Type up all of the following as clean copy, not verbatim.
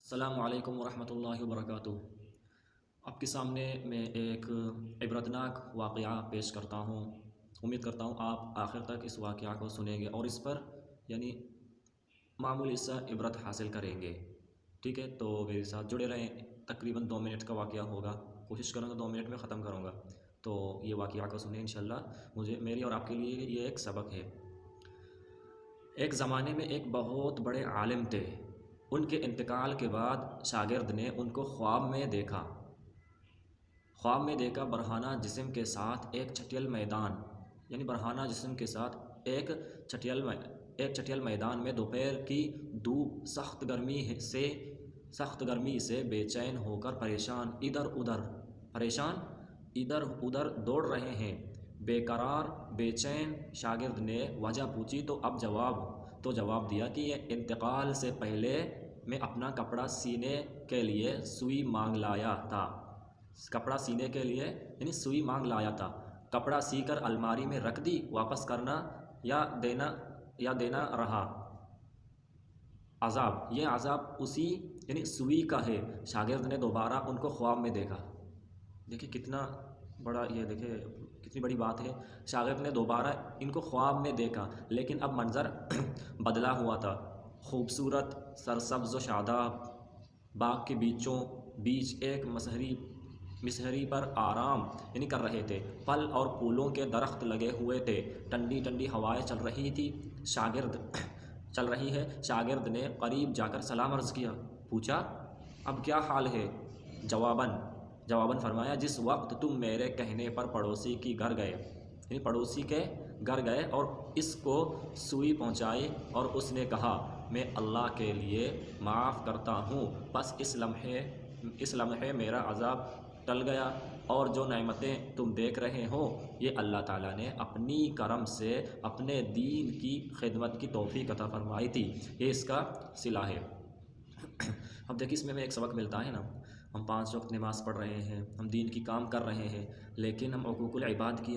السلام علیکم ورحمۃ اللہ وبرکاتہ۔ آپ کے سامنے میں ایک عبرتناک واقعہ پیش کرتا ہوں۔ امید کرتا ہوں آپ آخر تک اس واقعہ کو سنیں گے اور اس پر معمولی سا عبرت حاصل کریں گے، ٹھیک ہے؟ تو میرے ساتھ جڑے رہیں۔ تقریباً 2 منٹ کا واقعہ ہوگا، کوشش کروں گا 2 منٹ میں ختم کروں گا، تو یہ واقعہ کو سنیں انشاءاللہ۔ میری اور آپ کے لیے یہ ایک سبق ہے۔ ایک زمانے میں ایک بہت بڑے عالم تھے۔ ان کے انتقال کے بعد شاگرد نے ان کو خواب میں دیکھا۔ برہنہ جسم کے ساتھ ایک چھٹیل میدان، برہنہ جسم کے ساتھ ایک چھٹیل میدان میں دوپہر کی دھوپ سخت گرمی سے بے چین ہو کر پریشان ادھر ادھر دوڑ رہے ہیں۔ بے قرار بے چین شاگرد نے وجہ پوچھی تو جواب دیا کہ یہ انتقال سے پہلے میں اپنا کپڑا سینے کے لیے سوئی مانگ لایا تھا۔ کپڑا سی کر الماری میں رکھ دی، واپس کرنا یا دینا رہا۔ یہ عذاب اسی سوئی کا ہے۔ شاگرد نے دوبارہ ان کو خواب میں دیکھا۔ دیکھیں کتنا بڑا، کتنی بڑی بات ہے۔ شاگرد نے دوبارہ ان کو خواب میں دیکھا، لیکن اب منظر بدلا ہوا تھا۔ خوبصورت سرسبز و شاداب باغ کے بیچوں بیچ ایک مسہری پر آرام کر رہے تھے۔ پھل اور پھولوں کے درخت لگے ہوئے تھے، ٹھنڈی ٹھنڈی ہوائیں چل رہی ہے۔ شاگرد نے قریب جا کر سلام عرض کیا، پوچھا اب کیا حال ہے؟ جواباً فرمایا، جس وقت تم میرے کہنے پر پڑوسی کے گھر گئے اور اس کو سوئی پہنچائی اور اس نے کہا میں اللہ کے لیے معاف کرتا ہوں، بس اس لمحے میرا عذاب ٹل گیا، اور جو نعمتیں تم دیکھ رہے ہو یہ اللہ تعالیٰ نے اپنی کرم سے اپنے دین کی خدمت کی توفیق عطا فرمائی تھی، یہ اس کا صلہ ہے۔ اب دیکھیں اس میں ایک سبق ملتا ہے نا، ہم 5 وقت نماز پڑھ رہے ہیں، ہم دین کی کام کر رہے ہیں، لیکن ہم حقوق العباد کی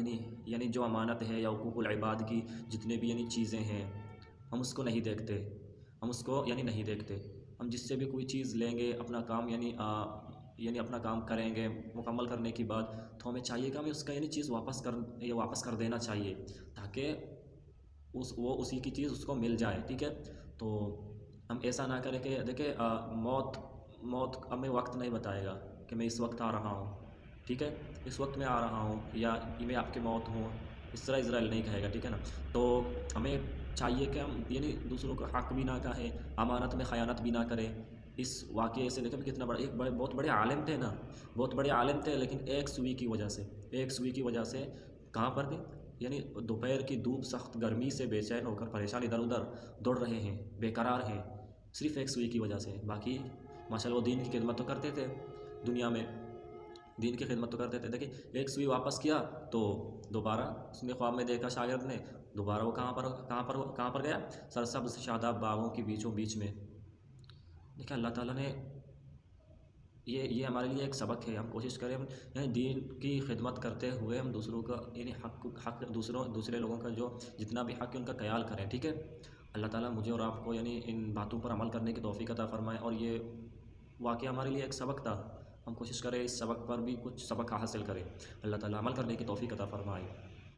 جو امانت ہے یا حقوق العباد کی جتنے بھی چیزیں ہیں ہم اس کو نہیں دیکھتے، ہم جس سے بھی کوئی چیز لیں گے اپنا کام اپنا کام کریں گے، مکمل کرنے کے بعد تو ہمیں چاہیے کہ ہمیں اس کا چیز واپس کر دینا چاہیے، تاکہ وہ اسی کی چیز اس کو مل جائے، ٹھیک ہے؟ تو ہم ایسا نہ کریں کہ دیکھیں موت ہمیں وقت نہیں بتائے گا کہ میں اس وقت آ رہا ہوں، ٹھیک ہے؟ اس وقت میں آ رہا ہوں یا میں آپ کی موت ہوں، اس طرح اسرائیل نہیں کہے گا، ٹھیک ہے نا؟ تو ہمیں چاہیے کہ ہم دوسروں کو حق بھی نہ کہیں، امانت میں خیانت بھی نہ کریں۔ اس واقعے سے دیکھیں کتنا بڑا، بہت بڑے عالم تھے لیکن ایک سوئی کی وجہ سے کہاں پر گئے؟ دوپہر کی دھوپ سخت گرمی سے بے چین ہو کر پریشان ادھر ادھر دوڑ رہے ہیں، بے قرار ہیں، صرف ایک سوئی کی وجہ سے۔ باقی ماشاءاللہ وہ دین کی خدمت تو کرتے تھے، دنیا میں دین کی خدمت تو کرتے تھے۔ دیکھیں ایک سوئی واپس کیا تو دوبارہ اس نے خواب میں دیکھا شاگرد نے، دوبارہ وہ کہاں پر گیا؟ سرسبز شاداب باغوں کے بیچوں بیچ میں۔ دیکھیں اللہ تعالیٰ نے یہ ہمارے لیے ایک سبق ہے، ہم کوشش کریں دین کی خدمت کرتے ہوئے ہم دوسروں کا حق دوسرے لوگوں کا جو جتنا بھی حق ہے ان کا خیال کریں، ٹھیک ہے؟ اللہ تعالیٰ مجھے اور آپ کو ان باتوں پر عمل کرنے کی توفیق عطا فرمائے، اور یہ واقعہ ہمارے لیے ایک سبق تھا، ہم کوشش کریں اس سبق پر بھی کچھ سبق حاصل کریں۔ اللہ تعالیٰ عمل کرنے کی توفیق عطا فرمائے۔